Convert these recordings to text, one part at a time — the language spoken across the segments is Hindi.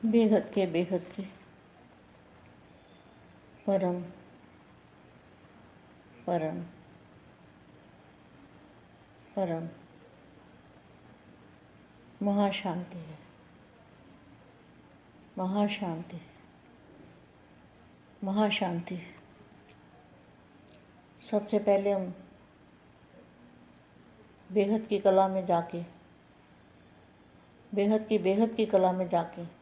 बेहद के परम परम परम महाशांति है। महाशांति महाशांति। सबसे पहले हम बेहद की कला में जाके बेहद की कला में जाके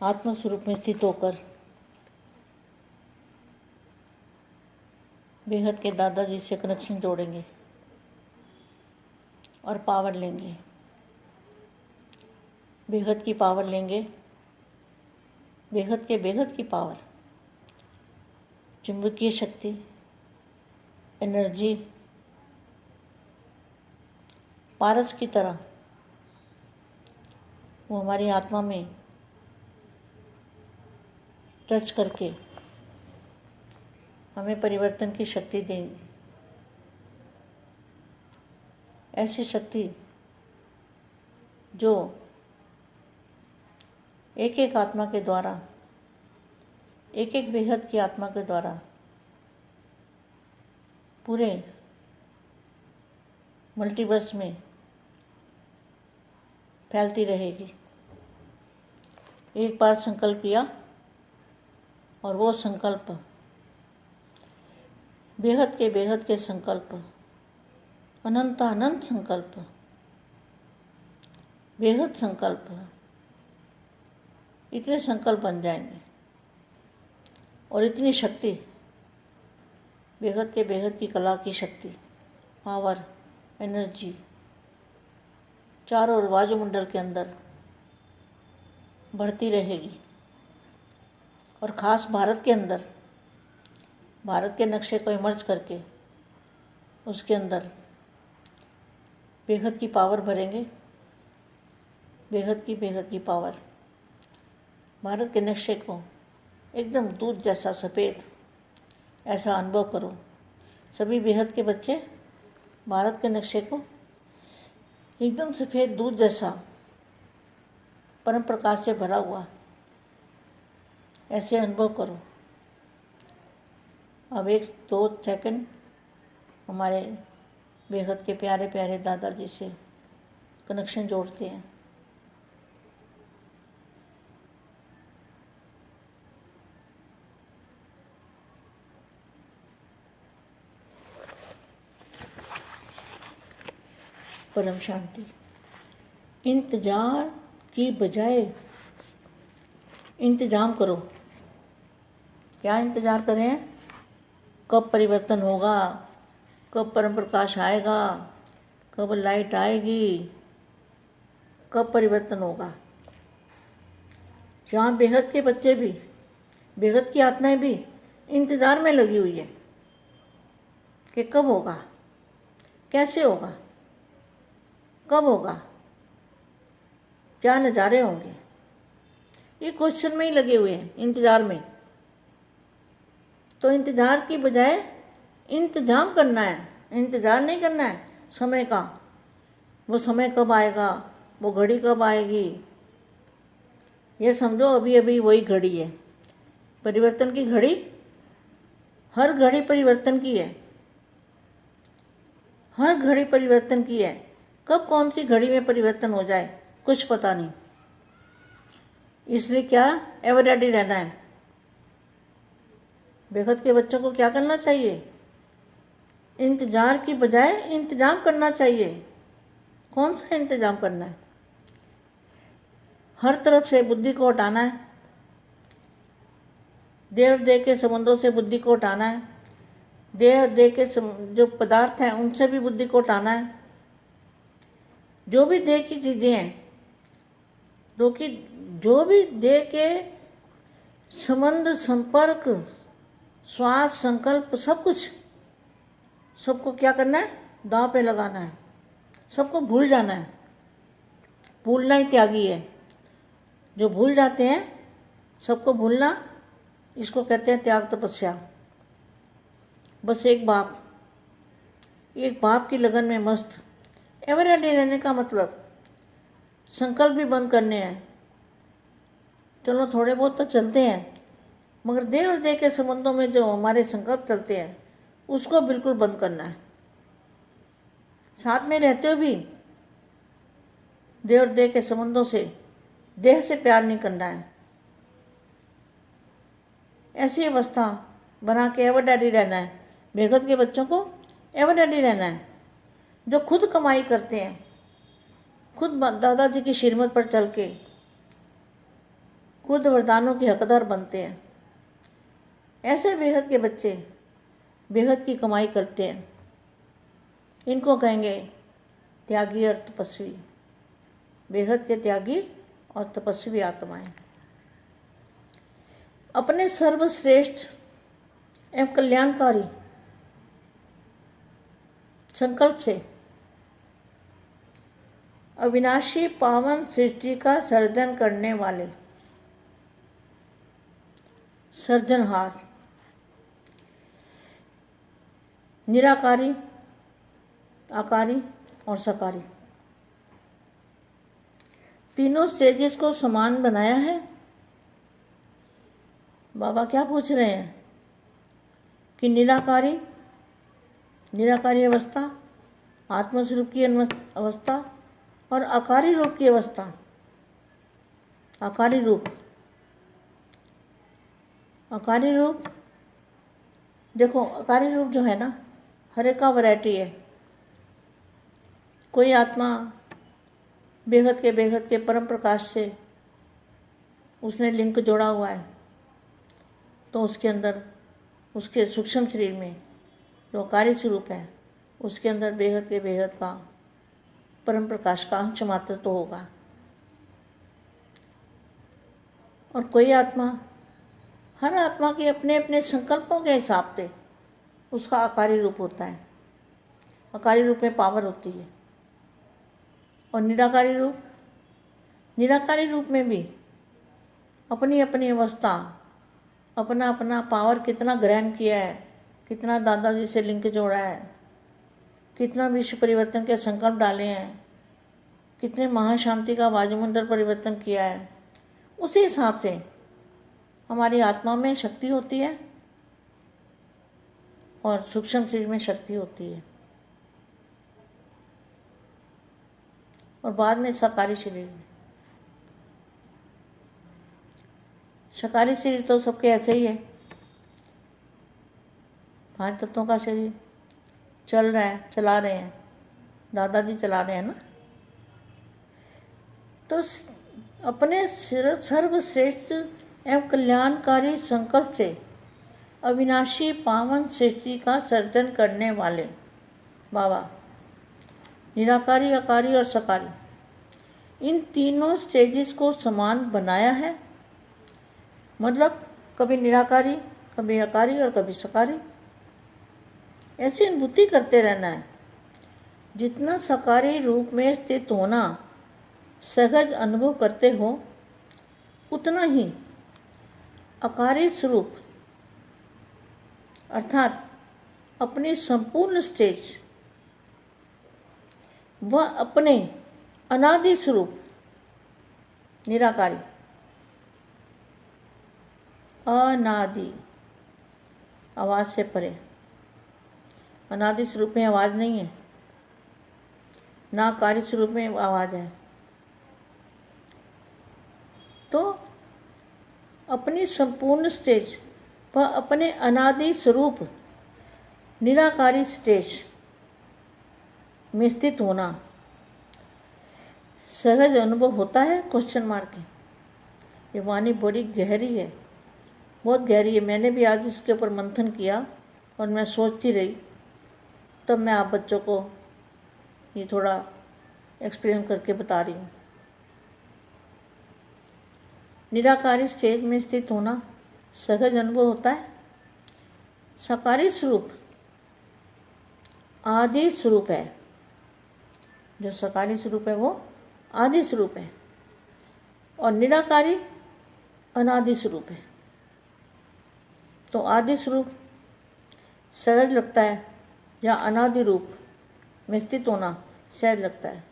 आत्म स्वरूप में स्थित होकर बेहद के दादाजी से कनेक्शन जोड़ेंगे और पावर लेंगे। बेहद की पावर लेंगे। बेहद की पावर, चुंबकीय शक्ति, एनर्जी पारस की तरह वो हमारी आत्मा में टच करके हमें परिवर्तन की शक्ति देंगे। ऐसी शक्ति जो एक एक आत्मा के द्वारा, एक एक बेहद की आत्मा के द्वारा पूरे मल्टीवर्स में फैलती रहेगी। एक बार संकल्प किया और वो संकल्प बेहद के संकल्प, अनंत संकल्प, बेहद संकल्प, इतने संकल्प बन जाएंगे और इतनी शक्ति, बेहद की कला की शक्ति, पावर, एनर्जी चारों ओर वायुमंडल के अंदर बढ़ती रहेगी। और ख़ास भारत के अंदर, भारत के नक्शे को इमर्ज करके उसके अंदर बेहद की पावर भरेंगे। बेहद की पावर भारत के नक्शे को एकदम दूध जैसा सफ़ेद ऐसा अनुभव करो। सभी बेहद के बच्चे भारत के नक्शे को एकदम सफ़ेद दूध जैसा परम प्रकाश से भरा हुआ ऐसे अनुभव करो। अब 1-2 सेकंड हमारे बेहद के प्यारे प्यारे दादाजी से कनेक्शन जोड़ते हैं। परम शांति। इंतजार की बजाय इंतजाम करो। क्या इंतजार करें? कब परिवर्तन होगा, कब परम प्रकाश आएगा, कब लाइट आएगी, कब परिवर्तन होगा। यहाँ बेहद के बच्चे भी, बेहद की आत्माएं भी इंतज़ार में लगी हुई है कि कब होगा, कैसे होगा, कब होगा, क्या नज़ारे होंगे। ये क्वेश्चन में ही लगे हुए हैं, इंतज़ार में। तो इंतज़ार की बजाय इंतज़ाम करना है। इंतज़ार नहीं करना है समय का, वो समय कब आएगा, वो घड़ी कब आएगी। ये समझो अभी अभी वही घड़ी है, परिवर्तन की घड़ी। हर घड़ी परिवर्तन की है, हर घड़ी परिवर्तन की है। कब कौन सी घड़ी में परिवर्तन हो जाए कुछ पता नहीं। इसलिए क्या एवर रेडी रहना है। बेहद के बच्चों को क्या करना चाहिए? इंतज़ार की बजाय इंतज़ाम करना चाहिए। कौन सा इंतज़ाम करना है? हर तरफ से बुद्धि को हटाना है। देव देह के संबंधों से बुद्धि को हटाना है। देह देह के जो पदार्थ हैं उनसे भी बुद्धि को हटाना है। जो भी देह की चीज़ें हैं, जो भी देह के संबंध, संपर्क, श्वास, संकल्प, सब कुछ, सबको क्या करना है? दांव पे लगाना है। सबको भूल जाना है। भूलना ही त्यागी है। जो भूल जाते हैं, सबको भूलना, इसको कहते हैं त्याग तपस्या। बस एक बाप की लगन में मस्त। एवर रेडी रहने का मतलब संकल्प भी बंद करने हैं। चलो थोड़े बहुत तो चलते हैं, मगर देह और देह के संबंधों में जो हमारे संकल्प चलते हैं उसको बिल्कुल बंद करना है। साथ में रहते हो भी देह और देह के संबंधों से, देह से प्यार नहीं करना है। ऐसी अवस्था बना के एवर डैडी रहना है। बेगत के बच्चों को एवर डैडी रहना है, जो खुद कमाई करते हैं, खुद दादाजी की श्रीमत पर चल के खुद वरदानों के हकदार बनते हैं। ऐसे बेहद के बच्चे बेहद की कमाई करते हैं। इनको कहेंगे त्यागी और तपस्वी, बेहद के त्यागी और तपस्वी आत्माएं। अपने सर्वश्रेष्ठ एवं कल्याणकारी संकल्प से अविनाशी पावन सृष्टि का सर्जन करने वाले सर्जनहार, निराकारी, आकारी और सकारी, तीनों स्टेजेस को समान बनाया है। बाबा क्या पूछ रहे हैं कि निराकारी अवस्था, आत्मस्वरूप की अवस्था और आकारी रूप की अवस्था। आकारी रूप देखो, आकारी रूप जो है ना, हर एक का वैरायटी है। कोई आत्मा बेहद के परम प्रकाश से उसने लिंक जोड़ा हुआ है, तो उसके अंदर, उसके सूक्ष्म शरीर में जो आकारी स्वरूप है, उसके अंदर बेहद का परम प्रकाश का अंश मात्र तो होगा। और कोई आत्मा, हर आत्मा के अपने अपने संकल्पों के हिसाब से उसका आकारी रूप होता है। आकारी रूप में पावर होती है। और निराकारी रूप में भी अपनी अपनी अवस्था, अपना अपना पावर कितना ग्रहण किया है, कितना दादाजी से लिंक जोड़ा है, कितना विश्व परिवर्तन के संकल्प डाले हैं, कितने महाशांति का वायुमंडल परिवर्तन किया है, उसी हिसाब से हमारी आत्मा में शक्ति होती है और सूक्ष्म शरीर में शक्ति होती है, और बाद में साकारी शरीर में। साकारी शरीर तो सबके ऐसे ही है। 5 तत्वों का शरीर चल रहा है, चला रहे हैं, दादाजी चला रहे हैं ना। तो अपने सर्वश्रेष्ठ एवं कल्याणकारी संकल्प से अविनाशी पावन सृष्टि का सर्जन करने वाले बाबा, निराकारी, आकारी और सकारी, इन तीनों स्टेजेस को समान बनाया है। मतलब कभी निराकारी, कभी आकारी और कभी सकारी। ऐसी अनुभूति करते रहना है। जितना सकारी रूप में स्थित होना सहज अनुभव करते हो, उतना ही आकारी स्वरूप अर्थात अपनी संपूर्ण स्टेज व अपने अनादि स्वरूप निराकारी, अनादि, आवाज़ से परे, अनादि स्वरूप में आवाज़ नहीं है, ना कार्य स्वरूप में आवाज़ है। तो अपनी संपूर्ण स्टेज व अपने अनादि स्वरूप निराकारी स्टेज में स्थित होना सहज अनुभव होता है। क्वेश्चन मार्क है। ये वाणी बड़ी गहरी है, बहुत गहरी है। मैंने भी आज इसके ऊपर मंथन किया और मैं सोचती रही, तब मैं आप बच्चों को ये थोड़ा एक्सप्लेन करके बता रही हूँ। निराकारी स्टेज में स्थित होना सहज अनुभव होता है। साकारी स्वरूप आदि स्वरूप है। जो साकारी स्वरूप है वो आदि स्वरूप है, और निराकारी अनादि स्वरूप है। तो आदि स्वरूप सहज लगता है, या अनादि रूप में स्थित होना सहज लगता है।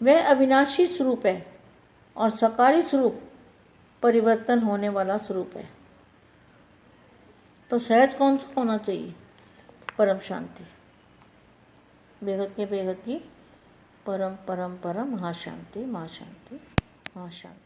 वह अविनाशी स्वरूप है और सकारी स्वरूप परिवर्तन होने वाला स्वरूप है। तो सहज कौन सा होना चाहिए? परम शांति, बेहद के बेहद की परम परम परम महाशांति, महाशांति, महाशांति।